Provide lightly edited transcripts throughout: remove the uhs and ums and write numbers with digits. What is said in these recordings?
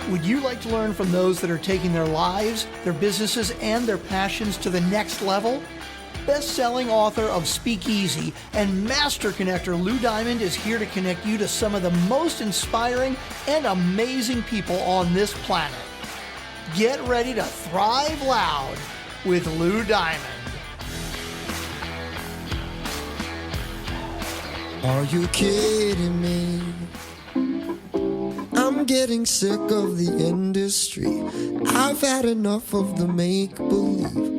Would you like to learn from those that are taking their lives, their businesses, and their passions to the next level? Best-selling author of Speakeasy and master connector Lou Diamond is here to connect you to some of the most inspiring and amazing people on this planet. Get ready to thrive loud with Lou Diamond. Are you kidding me? I'm getting sick of the industry. I've had enough of the make-believe.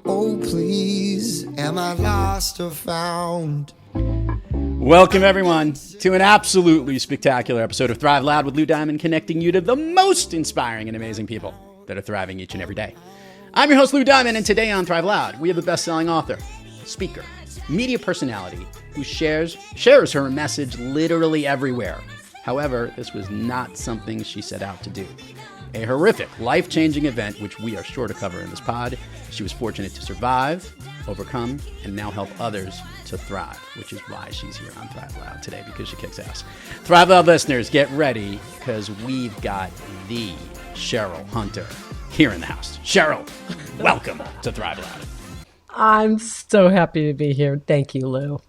Oh please, am I lost or found? Welcome everyone to an absolutely spectacular episode of Thrive Loud with Lou Diamond, connecting you to the most inspiring and amazing people that are thriving each and every day. I'm your host, Lou Diamond, and today on Thrive Loud, we have a best-selling author, speaker, media personality who shares her message literally everywhere. However, this was not something she set out to do. A horrific, life-changing event, which we are sure to cover in this pod. She was fortunate to survive, overcome, and now help others to thrive, which is why she's here on Thrive Loud today, because she kicks ass. Thrive Loud listeners, get ready, because we've got the Cheryl Hunter here in the house. Cheryl, welcome to Thrive Loud. I'm so happy to be here. Thank you, Lou.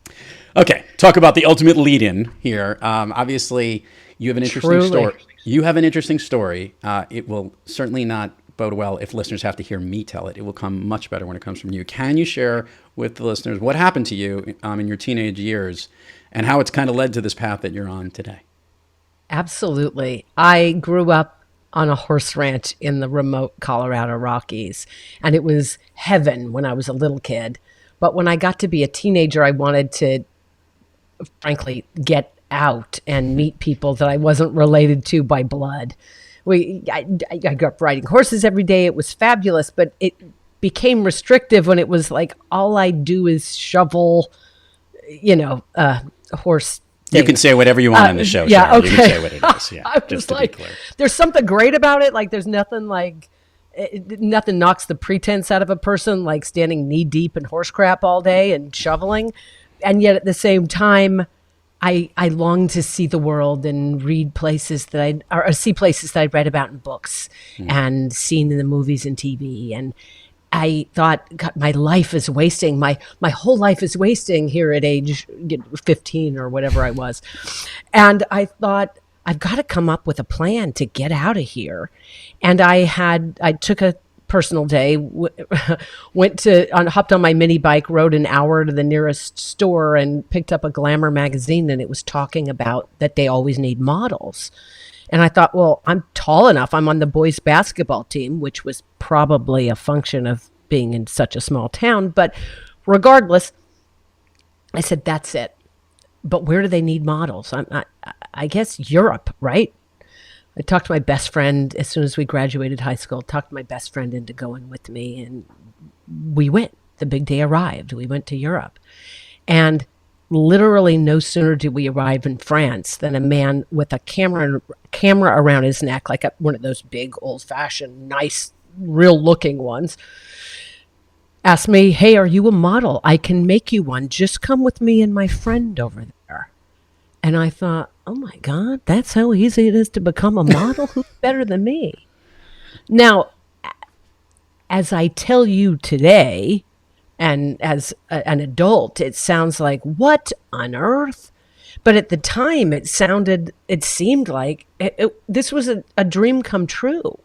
Okay, talk about the ultimate lead-in here. Obviously, you have an interesting story. You have an interesting story. It will certainly not bode well if listeners have to hear me tell it. It will come much better when it comes from you. Can you share with the listeners what happened to you in your teenage years and how it's kind of led to this path that you're on today? Absolutely. I grew up on a horse ranch in the remote Colorado Rockies, and it was heaven when I was a little kid. But when I got to be a teenager, I wanted to, frankly, get out and meet people that I wasn't related to by blood. I grew up riding horses every day. It was fabulous, but it became restrictive when it was like all I do is shovel, horse things. You can say whatever you want on the show. Yeah, Cheryl. okay. You can say what it is. Yeah, I was like, there's something great about it. Like, there's nothing like, nothing knocks the pretense out of a person like standing knee deep in horse crap all day and shoveling. And yet at the same time, I long to see the world and read places that see places that I read about in books and seen in the movies and TV. And I thought, God, my life is wasting. My whole life is wasting here at age 15 or whatever I was. And I thought, I've got to come up with a plan to get out of here. And I took a personal day, hopped on my mini bike, rode an hour to the nearest store and picked up a Glamour magazine, and it was talking about that they always need models. And I thought, well, I'm tall enough. I'm on the boys basketball team, which was probably a function of being in such a small town. But regardless, I said, that's it. But where do they need models? I guess Europe, right? I talked to my best friend as soon as we graduated high school, talked my best friend into going with me, and we went. The big day arrived. We went to Europe. And literally no sooner did we arrive in France than a man with a camera around his neck, like one of those big, old-fashioned, nice, real-looking ones, asked me, hey, are you a model? I can make you one. Just come with me and my friend over there. And I thought, oh my God, that's how easy it is to become a model? Who's better than me? Now, as I tell you today, and as an adult, it sounds like, what on earth? But at the time, it seemed like this was a dream come true.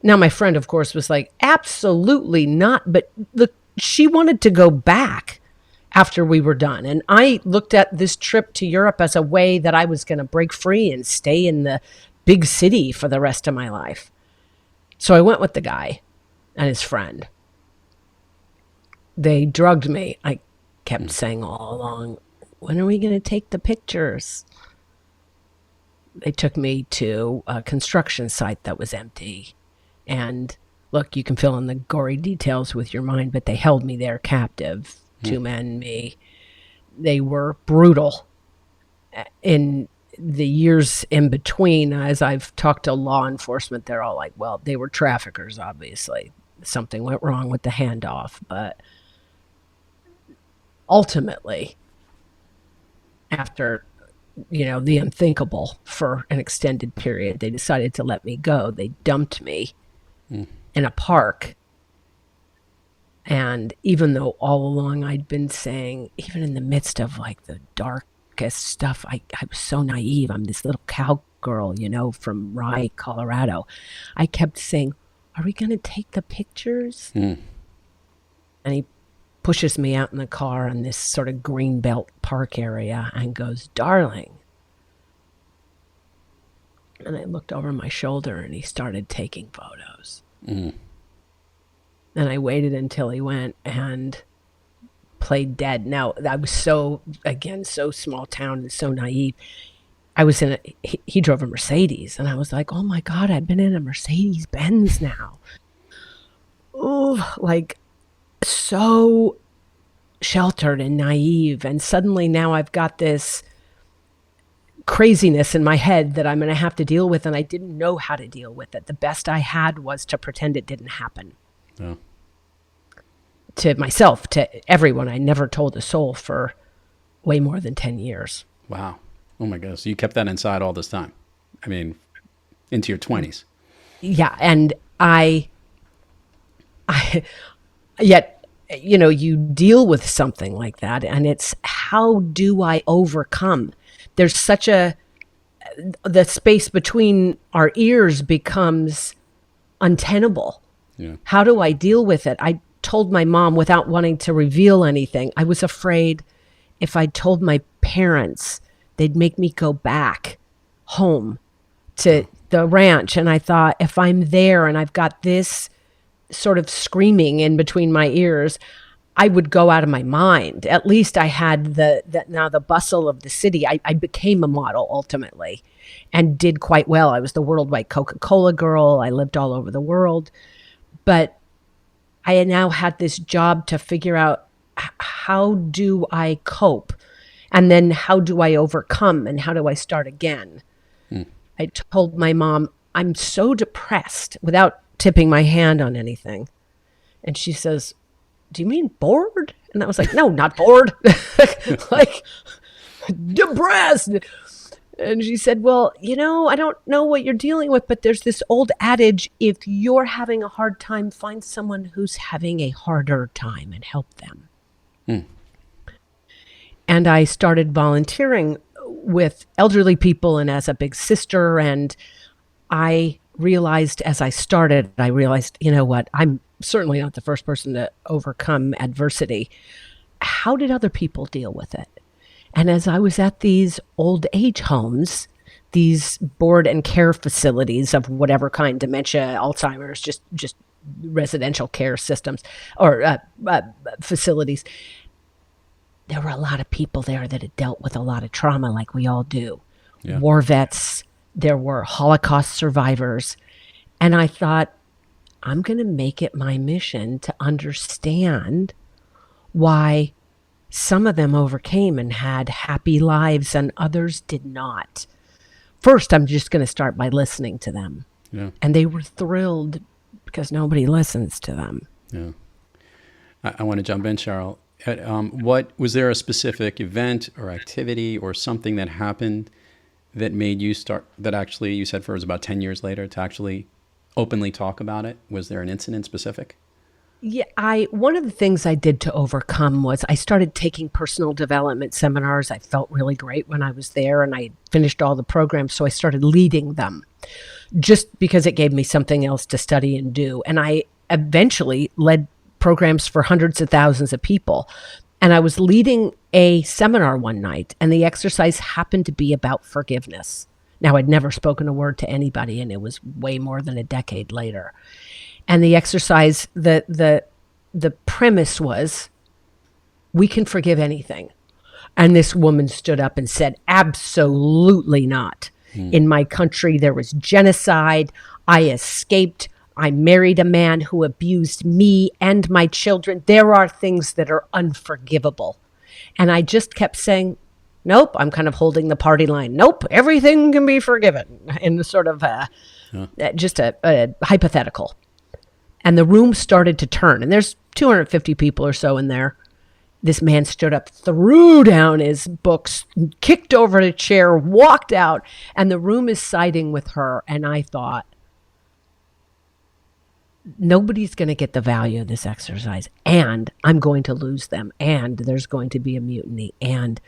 Now, my friend, of course, was like, absolutely not. But she wanted to go back after we were done. And I looked at this trip to Europe as a way that I was going to break free and stay in the big city for the rest of my life. So I went with the guy and his friend. They drugged me. I kept saying all along, when are we going to take the pictures? They took me to a construction site that was empty. And look, you can fill in the gory details with your mind, but they held me there captive. 2 men, me. They were brutal. In the years in between, as I've talked to law enforcement, they're all like, well, they were traffickers, obviously. Something went wrong with the handoff. But ultimately, after the unthinkable for an extended period. They decided to let me go. They dumped me in a park. And even though all along I'd been saying, even in the midst of like the darkest stuff, I was so naive. I'm this little cowgirl, from Rye, Colorado. I kept saying, are we going to take the pictures? And he pushes me out in the car in this sort of greenbelt park area and goes, darling. And I looked over my shoulder and he started taking photos. And I waited until he went and played dead. Now, I was so small town and so naive. I was he drove a Mercedes, and I was like, oh my God, I've been in a Mercedes Benz now. Oh, like so sheltered and naive. And suddenly now I've got this craziness in my head that I'm going to have to deal with, and I didn't know how to deal with it. The best I had was to pretend it didn't happen. Yeah. To myself, to everyone. I never told a soul for way more than 10 years. Wow. Oh my goodness. You kept that inside all this time. I mean, into your 20s. Yeah. And yet, you deal with something like that, and it's how do I overcome? There's the space between our ears becomes untenable. Yeah. How do I deal with it? I told my mom without wanting to reveal anything. I was afraid if I told my parents, they'd make me go back home to the ranch. And I thought, if I'm there and I've got this sort of screaming in between my ears, I would go out of my mind. At least I had the bustle of the city. I became a model ultimately and did quite well. I was the worldwide Coca-Cola girl. I lived all over the world. But I had now had this job to figure out how do I cope? And then how do I overcome? And how do I start again? I told my mom, I'm so depressed, without tipping my hand on anything. And she says, do you mean bored? And I was like, no, not bored. Like depressed. And she said, well, I don't know what you're dealing with, but there's this old adage, if you're having a hard time, find someone who's having a harder time and help them. And I started volunteering with elderly people and as a big sister. And I realized as I started, you know what, I'm certainly not the first person to overcome adversity. How did other people deal with it? And as I was at these old age homes, these board and care facilities of whatever kind, dementia, Alzheimer's, just residential care systems or facilities, there were a lot of people there that had dealt with a lot of trauma like we all do. Yeah. War vets, there were Holocaust survivors. And I thought, I'm going to make it my mission to understand why some of them overcame and had happy lives and others did not. First, I'm just going to start by listening to them. Yeah. And they were thrilled because nobody listens to them. Yeah. I want to jump in, Cheryl. What was there a specific event or activity or something that happened that made you start, that actually you said for it was about 10 years later to actually openly talk about it? Was there an incident specific? Yeah, one of the things I did to overcome was I started taking personal development seminars. I felt really great when I was there and I finished all the programs. So I started leading them just because it gave me something else to study and do. And I eventually led programs for hundreds of thousands of people. And I was leading a seminar one night and the exercise happened to be about forgiveness. Now, I'd never spoken a word to anybody and it was way more than a decade later. And the exercise, the premise was, we can forgive anything. And this woman stood up and said, absolutely not. In my country, there was genocide. I escaped. I married a man who abused me and my children. There are things that are unforgivable. And I just kept saying, nope, I'm kind of holding the party line. Nope, everything can be forgiven in the sort of just a hypothetical. And the room started to turn. And there's 250 people or so in there. This man stood up, threw down his books, kicked over a chair, walked out, and the room is siding with her. And I thought, nobody's going to get the value of this exercise, and I'm going to lose them, and there's going to be a mutiny, and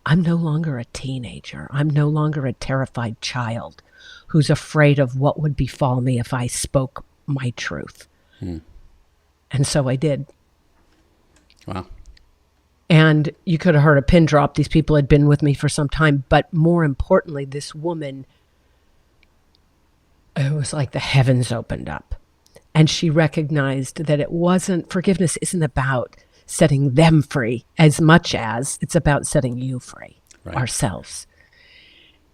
I'm no longer a teenager. I'm no longer a terrified child who's afraid of what would befall me if I spoke my truth. And so I did. Wow. And you could have heard a pin drop. These people had been with me for some time, but more importantly, this woman, it was like the heavens opened up. And she recognized that it wasn't, forgiveness isn't about setting them free as much as it's about setting you free, ourselves.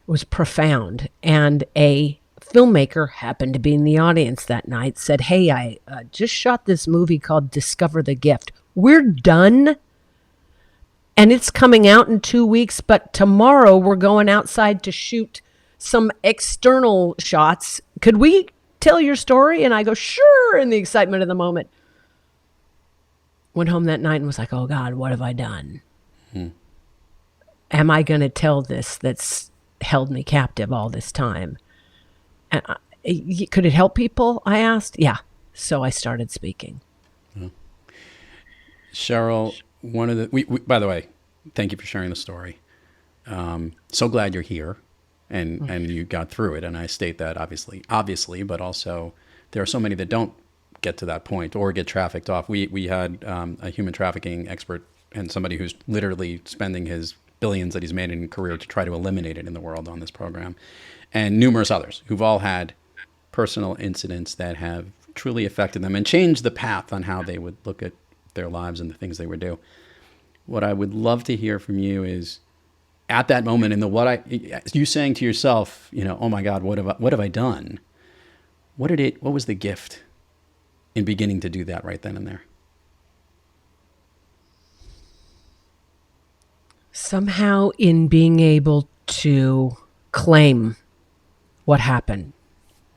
It was profound. And a filmmaker happened to be in the audience that night, said, hey, I just shot this movie called Discover the Gift. We're done. And it's coming out in 2 weeks, but tomorrow we're going outside to shoot some external shots. Could we tell your story? And I go, sure, in the excitement of the moment. Went home that night and was like, oh God, what have I done? Am I going to tell this that's held me captive all this time? And could it help people? I asked. Yeah. So I started speaking. Cheryl, one of the, we by the way, thank you for sharing the story. So glad you're here. And you got through it. And I state that obviously, but also there are so many that don't get to that point or get trafficked off. We had a human trafficking expert and somebody who's literally spending his billions that he's made in a career to try to eliminate it in the world on this program, and numerous others who've all had personal incidents that have truly affected them and changed the path on how they would look at their lives and the things they would do. What I would love to hear from you is, at that moment, in the you saying to yourself, oh my God, what have I done? What was the gift in beginning to do that right then and there? Somehow in being able to claim what happened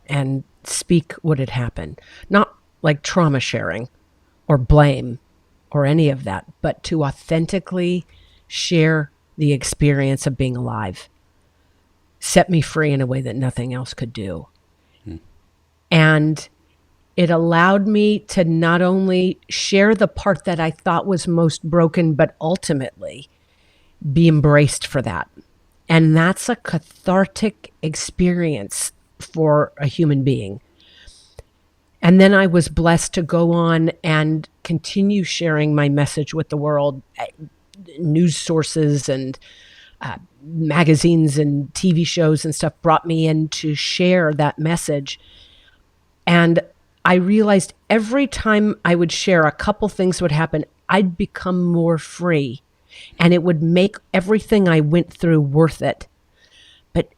and speak what had happened, not like trauma sharing or blame or any of that, but to authentically share the experience of being alive, set me free in a way that nothing else could do. And it allowed me to not only share the part that I thought was most broken, but ultimately be embraced for that. And that's a cathartic experience for a human being. And then I was blessed to go on and continue sharing my message with the world. News sources and magazines and TV shows and stuff brought me in to share that message. And I realized every time I would share, a couple things would happen. I'd become more free, and it would make everything I went through worth it. But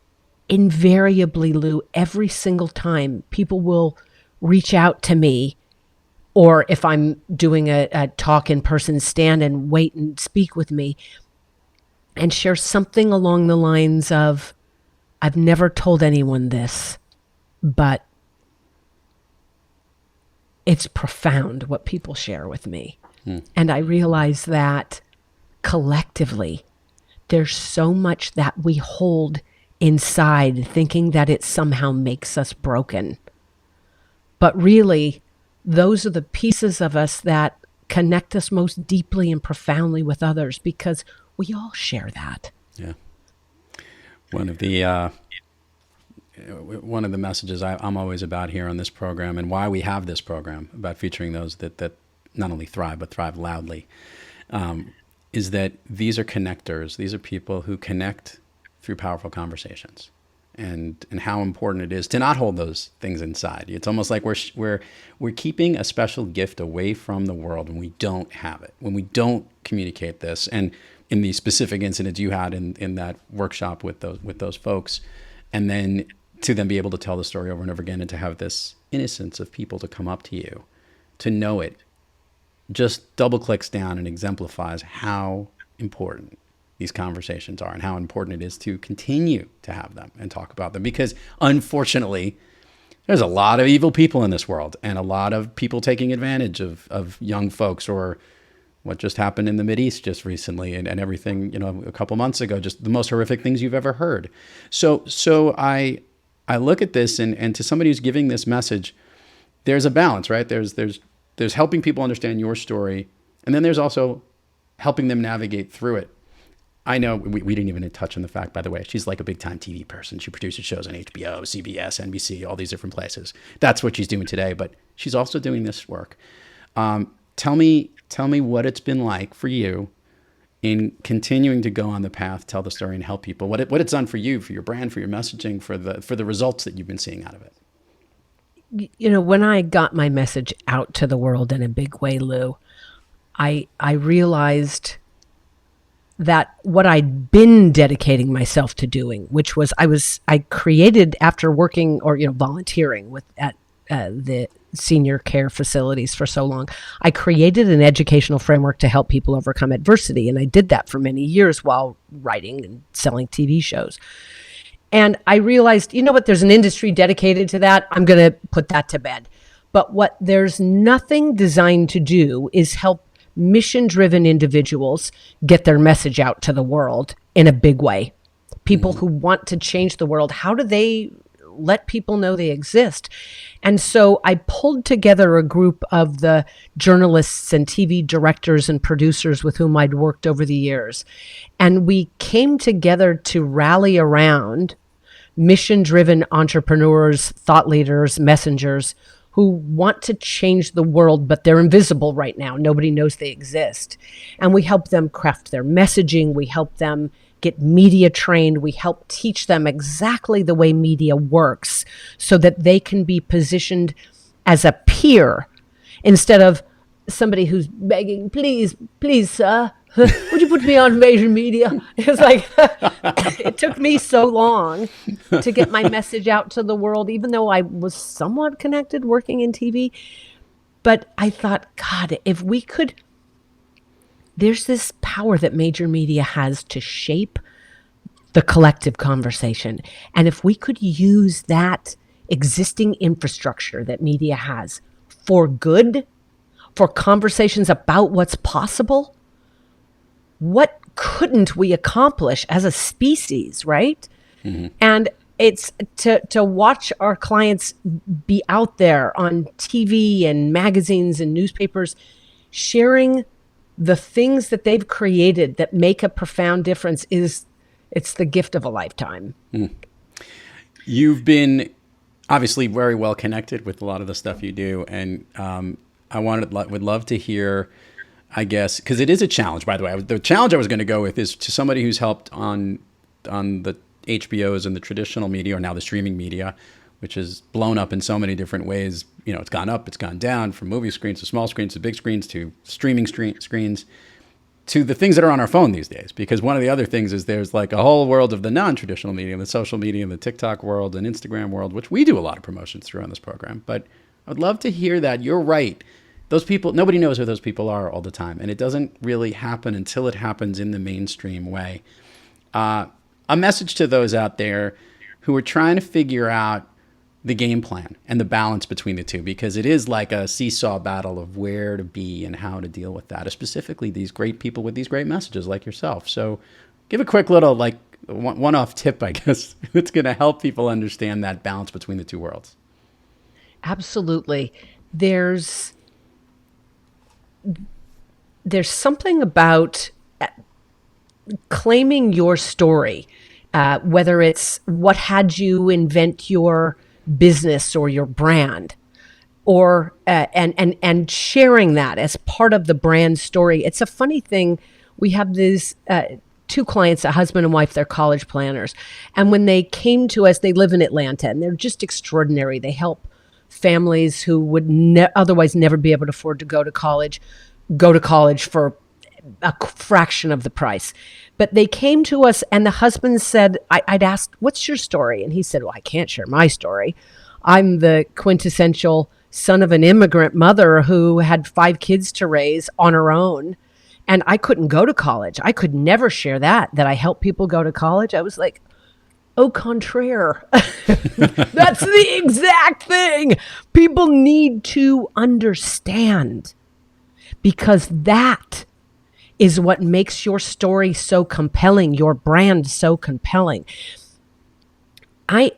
invariably, Lou, every single time people will reach out to me, or if I'm doing a talk in person, stand and wait and speak with me and share something along the lines of, I've never told anyone this, but it's profound what people share with me. And I realize that collectively, there's so much that we hold inside thinking that it somehow makes us broken. But really, those are the pieces of us that connect us most deeply and profoundly with others, because we all share that. Yeah. One of the messages I'm always about here on this program, and why we have this program about featuring those that not only thrive, but thrive loudly, is that these are connectors. These are people who connect through powerful conversations. And how important it is to not hold those things inside. It's almost like we're keeping a special gift away from the world when we don't have it, when we don't communicate this. And in the specific incidents you had in that workshop with those folks, and then to then be able to tell the story over and over again, and to have this innocence of people to come up to you, to know it, just double clicks down and exemplifies how important these conversations are and how important it is to continue to have them and talk about them. Because unfortunately, there's a lot of evil people in this world, and a lot of people taking advantage of young folks or what just happened in the Mideast just recently and everything, a couple months ago, just the most horrific things you've ever heard. So I look at this and to somebody who's giving this message, there's a balance, right? There's helping people understand your story. And then there's also helping them navigate through it. I know we didn't even touch on the fact, by the way, she's like a big time TV person. She produces shows on HBO, CBS, NBC, all these different places. That's what she's doing today, but she's also doing this work. Tell me what it's been like for you in continuing to go on the path, tell the story, and help people. What it's done for you, for your brand, for your messaging, for the results that you've been seeing out of it. When I got my message out to the world in a big way, Lou, I realized that what I'd been dedicating myself to doing, which was I created after working or volunteering at the senior care facilities for so long, I created an educational framework to help people overcome adversity, and I did that for many years while writing and selling TV shows. And I realized, there's an industry dedicated to that. I'm going to put that to bed. But what there's nothing designed to do is help mission-driven individuals get their message out to the world in a big way. People who want to change the world, how do they let people know they exist? And so I pulled together a group of the journalists and TV directors and producers with whom I'd worked over the years. And we came together to rally around mission-driven entrepreneurs, thought leaders, messengers who want to change the world, but they're invisible right now. Nobody knows they exist. And we help them craft their messaging. We help them get media trained. We help teach them exactly the way media works so that they can be positioned as a peer instead of somebody who's begging, please, sir, would you put me on major media? It's like, it took me so long to get my message out to the world, even though I was somewhat connected working in TV. But I thought, God, if we could, there's this power that major media has to shape the collective conversation. And if we could use that existing infrastructure that media has for good, for conversations about what's possible, what couldn't we accomplish as a species, right? Mm-hmm. And it's to watch our clients be out there on TV and magazines and newspapers sharing the things that they've created that make a profound difference it's the gift of a lifetime. Mm. You've been obviously very well connected with a lot of the stuff you do. And I would love to hear, I guess, because it is a challenge, by the way. The challenge I was going to go with is to somebody who's helped on the HBOs and the traditional media, or now the streaming media, which has blown up in so many different ways. It's gone up, it's gone down, from movie screens to small screens to big screens to streaming screens to the things that are on our phone these days. Because one of the other things is there's like a whole world of the non-traditional media, the social media, and the TikTok world and Instagram world, which we do a lot of promotions through on this program. But I'd love to hear that. You're right. Those people, nobody knows who those people are all the time. And it doesn't really happen until it happens in the mainstream way. A message to those out there who are trying to figure out the game plan and the balance between the two, because it is like a seesaw battle of where to be and how to deal with that, specifically these great people with these great messages like yourself. So give a quick little one-off tip, I guess, that's going to help people understand that balance between the two worlds. Absolutely. There's something about claiming your story, whether it's what had you invent your business or your brand, or and sharing that as part of the brand story. It's a funny thing. We have these two clients, a husband and wife. They're college planners, and when they came to us, they live in Atlanta, and they're just extraordinary. They help families who would otherwise never be able to afford to go to college for a fraction of the price. But they came to us, and the husband said, I'd asked, what's your story? And he said, well, I can't share my story. I'm the quintessential son of an immigrant mother who had 5 kids to raise on her own. And I couldn't go to college. I could never share that I help people go to college. I was like, au contraire. That's the exact thing. People need to understand, because that is what makes your story so compelling, your brand so compelling.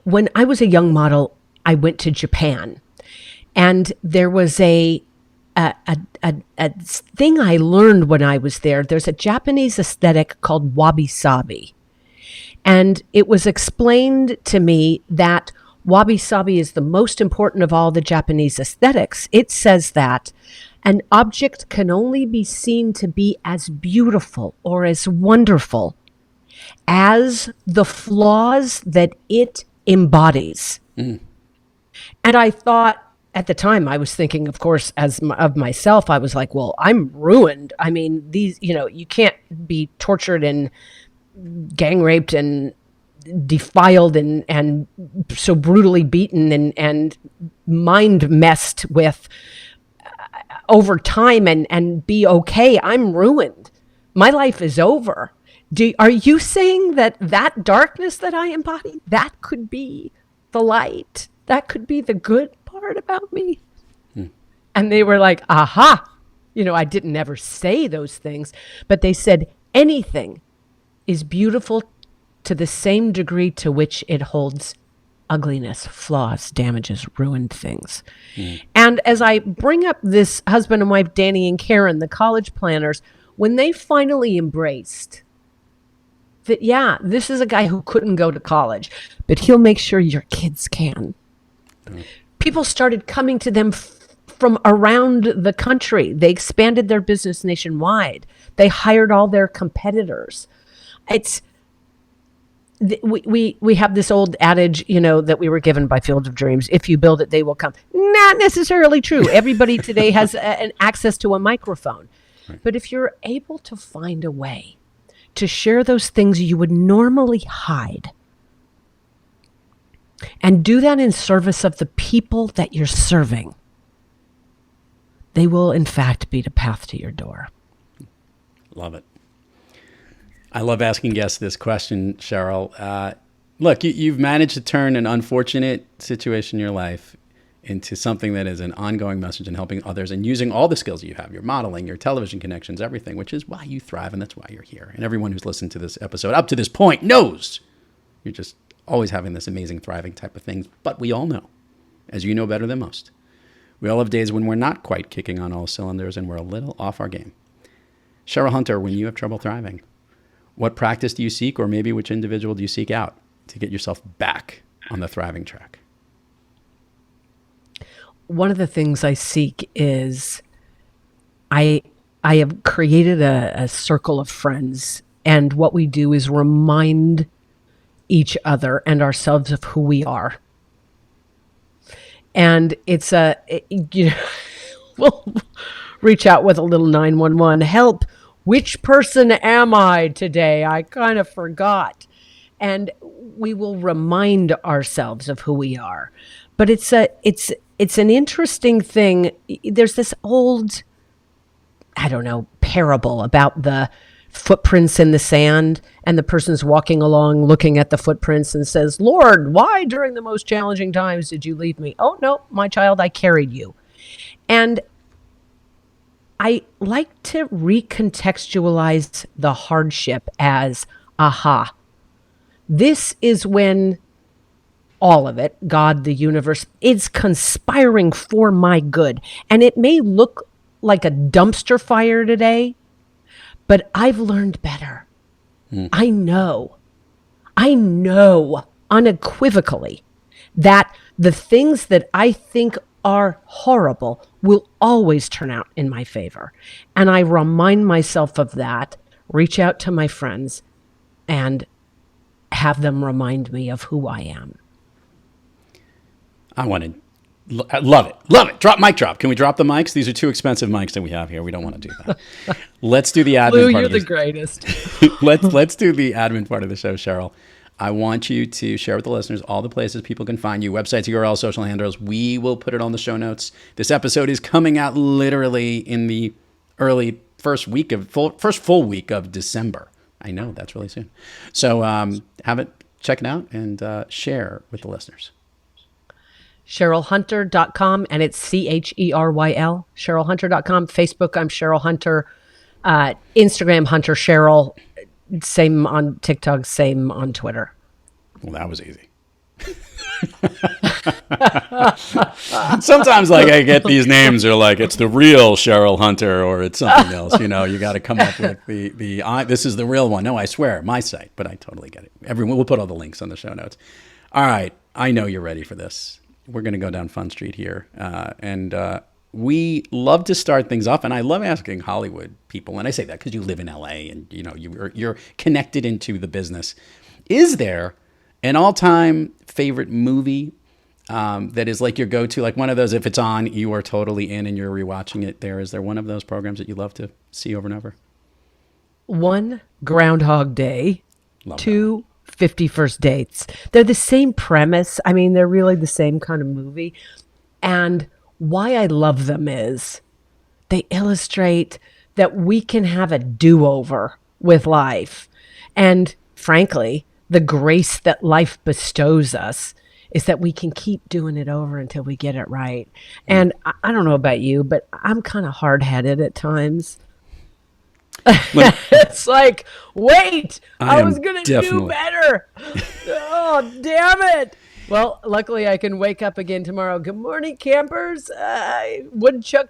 When I was a young model, I went to Japan, and there was a thing I learned when I was there. There's a Japanese aesthetic called wabi-sabi. And it was explained to me that wabi-sabi is the most important of all the Japanese aesthetics. It says that an object can only be seen to be as beautiful or as wonderful as the flaws that it embodies. And I thought, at the time, I was thinking, of course, of myself, I was like, well, I'm ruined. I mean, you can't be tortured and gang raped and defiled and so brutally beaten and mind messed with over time and be okay. I'm ruined. My life is over. Are you saying that darkness that I embody, that could be the light? That could be the good part about me? And they were like, aha. I didn't ever say those things, but they said anything is beautiful to the same degree to which it holds ugliness, flaws, damages, ruined things. And as I bring up this husband and wife, Danny and Karen, the college planners, when they finally embraced that, yeah, this is a guy who couldn't go to college, but he'll make sure your kids can. People started coming to them from around the country. They expanded their business nationwide. They hired all their competitors. We have this old adage, that we were given by Field of Dreams: if you build it, they will come. Not necessarily true. Everybody today has an access to a microphone. Right. But if you're able to find a way to share those things you would normally hide, and do that in service of the people that you're serving, they will, in fact, be the path to your door. Love it. I love asking guests this question, Cheryl. Look, you've managed to turn an unfortunate situation in your life into something that is an ongoing message and helping others and using all the skills you have, your modeling, your television connections, everything, which is why you thrive and that's why you're here. And everyone who's listened to this episode up to this point knows you're just always having this amazing, thriving type of things. But we all know, as you know better than most, we all have days when we're not quite kicking on all cylinders and we're a little off our game. Cheryl Hunter, when you have trouble thriving, what practice do you seek, or maybe which individual do you seek out to get yourself back on the thriving track? One of the things I seek is I have created a circle of friends, and what we do is remind each other and ourselves of who we are. And we'll reach out with a little 911 help. Which person am I today? I kind of forgot. And we will remind ourselves of who we are. But it's an interesting thing. There's this old, parable about the footprints in the sand, and the person's walking along looking at the footprints and says, Lord, why during the most challenging times did you leave me? Oh, no, my child, I carried you. And I like to recontextualize the hardship as, aha, this is when all of it, God, the universe, is conspiring for my good. And it may look like a dumpster fire today, but I've learned better. I know unequivocally that the things that I think are horrible will always turn out in my favor. And I remind myself of that, reach out to my friends, and have them remind me of who I am. Love it. Mic drop. Can we drop the mics? These are too expensive mics that we have here. We don't want to do that. Let's do the admin Lou, part. You're the greatest. Let's do the admin part of the show, Cheryl. I want you to share with the listeners all the places people can find you, websites, URLs, social handles. We will put it on the show notes. This episode is coming out literally in the first full week of December. I know, that's really soon. So check it out and share with the listeners. CherylHunter.com, and it's CHERYL, CherylHunter.com. Facebook, I'm Cheryl Hunter. Instagram, Hunter Cheryl. Same on TikTok, same on Twitter. Well, that was easy. Sometimes, like, I get these names, are like, it's the real Cheryl Hunter, or it's something else. You know, you got to come up with this is the real one. No, I swear, my site, but I totally get it. Everyone, we'll put all the links on the show notes. All right, I know you're ready for this. We're going to go down Fun Street here, and we love to start things off, and I love asking Hollywood people, and I say that because you live in LA, and you know you're connected into the business. Is there an all-time favorite movie that is like your go-to, like one of those, if it's on, you are totally in and you're rewatching it there? Is there one of those programs that you love to see over and over? One, Groundhog Day. Love Two, 50 First Dates. They're the same premise. I mean, they're really the same kind of movie. And why I love them is they illustrate that we can have a do-over with life. And frankly, the grace that life bestows us is that we can keep doing it over until we get it right. And I don't know about you, but I'm kind of hard-headed at times. It's like, wait, I was going to do better. Oh, damn it. Well, luckily I can wake up again tomorrow. Good morning, campers,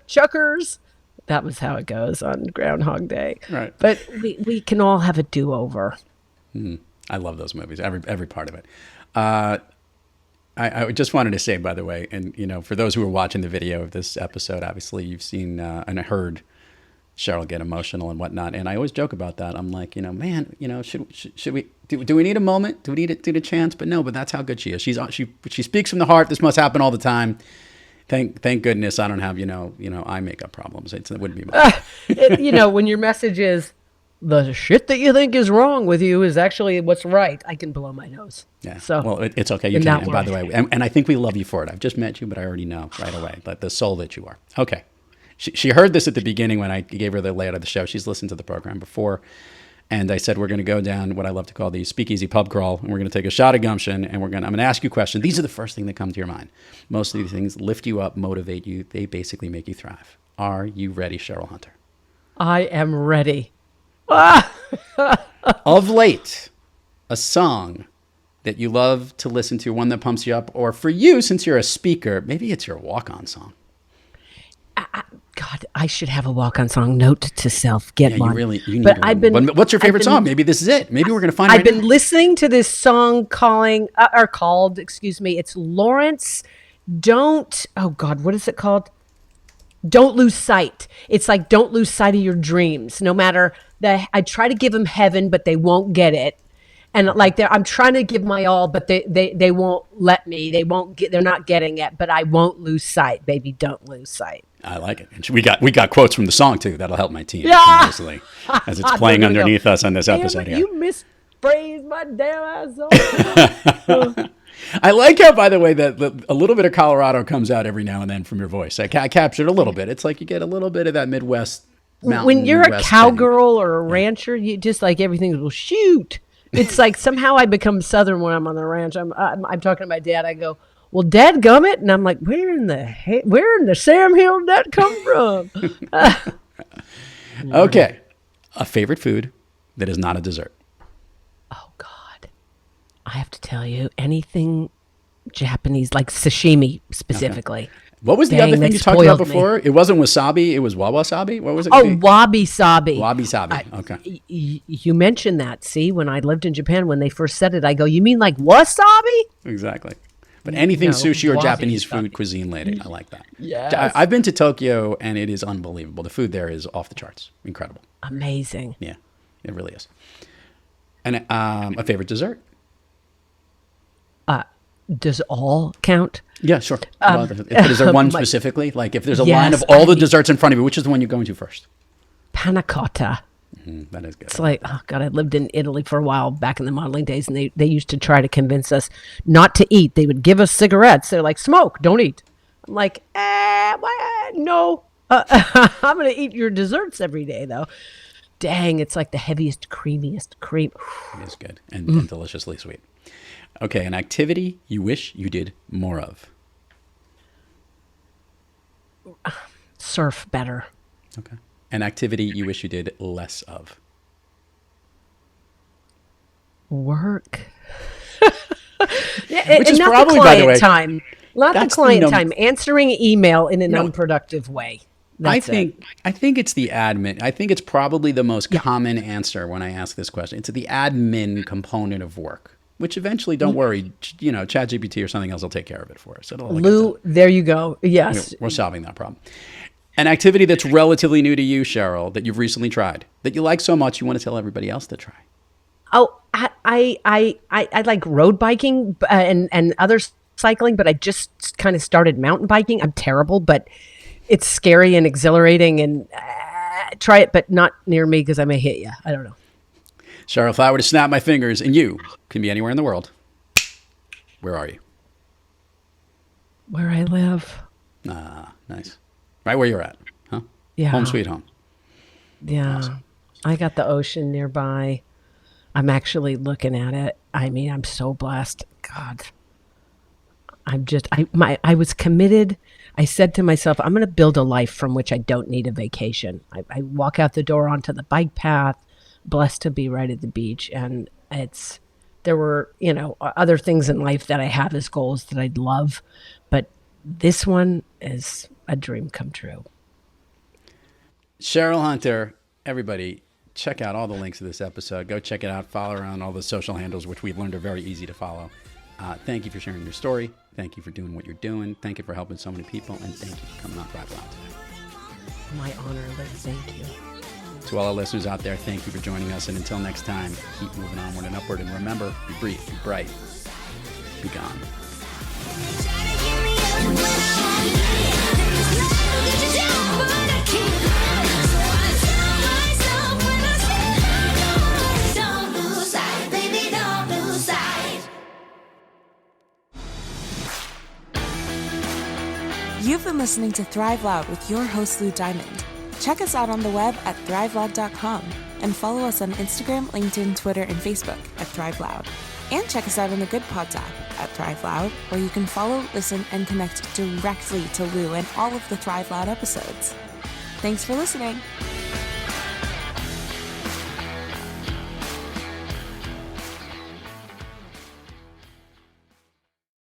chuckers. That was how it goes on Groundhog Day. Right. But we can all have a do-over. I love those movies, every part of it. I just wanted to say, by the way, and you know, for those who are watching the video of this episode, obviously you've seen and heard Cheryl get emotional and whatnot. And I always joke about that. I'm like, you know, man, you know, should we do we need a moment? Do we need a chance? But no, but that's how good she is. She speaks from the heart. This must happen all the time. Thank goodness I don't have eye makeup problems. It wouldn't be much. You know, when your message is the shit that you think is wrong with you is actually what's right, I can blow my nose. Yeah. So well, it's okay. You can. And by the way, and I think we love you for it. I've just met you, but I already know right away the soul that you are. Okay. She heard this at the beginning when I gave her the layout of the show. She's listened to the program before. And I said, we're going to go down what I love to call the speakeasy pub crawl. And we're going to take a shot of gumption. And I'm going to ask you questions. These are the first thing that come to your mind. Most of these things lift you up, motivate you. They basically make you thrive. Are you ready, Cheryl Hunter? I am ready. Of late, a song that you love to listen to, one that pumps you up, or for you, since you're a speaker, maybe it's your walk-on song. God, I should have a walk-on song. Note to self, get one. You need one. What's your favorite song? Maybe this is it. Maybe we're going to find it. I've been listening to this song called, it's Lawrence. What is it called? Don't Lose Sight. It's like, don't lose sight of your dreams. No matter I try to give them heaven, but they won't get it. And like I'm trying to give my all, but they won't let me. They're not getting it, but I won't lose sight. Baby, don't lose sight. I like it. And we got quotes from the song too. That'll help my team tremendously as it's playing underneath us on this episode here. You misphrased my damn ass. I like how, by the way, that a little bit of Colorado comes out every now and then from your voice. I captured a little bit. It's like you get a little bit of that Midwest mountain. When you're a cowgirl or a rancher, yeah. You just like everything will shoot. It's like somehow I become Southern when I'm on the ranch. I'm talking to my dad. I go, well, dadgummit, and I'm like, where in the Sam Hill did that come from? Okay, a favorite food that is not a dessert. Oh God, I have to tell you, anything Japanese, like sashimi specifically. Okay. What was the other thing you talked about before? It wasn't wasabi. It was wabi-sabi. What was it? Oh, wabi-sabi. Wabi-sabi. Okay. You mentioned that. See, when I lived in Japan, when they first said it, I go, you mean like wasabi? Exactly. But anything sushi or Japanese food cuisine lady, I like that. Yes. I've been to Tokyo, and it is unbelievable. The food there is off the charts. Incredible. Amazing. Yeah, it really is. And a favorite dessert? Does all count? Yeah, sure. Is there one specifically? Like if there's a line of all the desserts in front of you, which is the one you're going to first? Panna cotta. That is good. It's like, oh God, I lived in Italy for a while back in the modeling days, and they used to try to convince us not to eat. They would give us cigarettes. They're like, smoke, don't eat. I'm like, no. I'm going to eat your desserts every day, though. Dang, it's like the heaviest, creamiest cream. It is good and deliciously sweet. Okay, an activity you wish you did more of. Surf better. Okay. An activity you wish you did less of. Work. Which is not probably, the by the client way, time. Not the that's the client time. Answering email in an unproductive way. I think it's the admin. I think it's probably the most common answer when I ask this question. It's the admin component of work, which eventually, don't worry, ChatGPT or something else will take care of it for us. Lou, there you go. Yes. We're solving that problem. An activity that's relatively new to you, Cheryl, that you've recently tried, that you like so much you want to tell everybody else to try. Oh, I like road biking and other cycling, but I just kind of started mountain biking. I'm terrible, but it's scary and exhilarating, and try it, but not near me because I may hit you. I don't know. Cheryl, if I were to snap my fingers and you can be anywhere in the world, where are you? Where I live. Ah, nice. Right where you're at, huh? Yeah. Home sweet home. Yeah. Awesome. I got the ocean nearby. I'm actually looking at it. I mean, I'm so blessed. God. I was committed. I said to myself, I'm going to build a life from which I don't need a vacation. I walk out the door onto the bike path, blessed to be right at the beach. And there were, other things in life that I have as goals that I'd love, but this one is a dream come true. Cheryl Hunter, everybody, check out all the links of this episode. Go check it out. Follow her on all the social handles, which we've learned are very easy to follow. Thank you for sharing your story. Thank you for doing what you're doing. Thank you for helping so many people. And thank you for coming on Thrive Loud today. My honor, Liz. Thank you. To all our listeners out there, thank you for joining us. And until next time, keep moving onward and upward. And remember, be brief, be bright, be gone. You've been listening to Thrive Loud with your host, Lou Diamond. Check us out on the web at thriveloud.com and follow us on Instagram, LinkedIn, Twitter, and Facebook at Thrive Loud. And check us out on the Good Pods app at Thrive Loud, where you can follow, listen, and connect directly to Lou and all of the Thrive Loud episodes. Thanks for listening.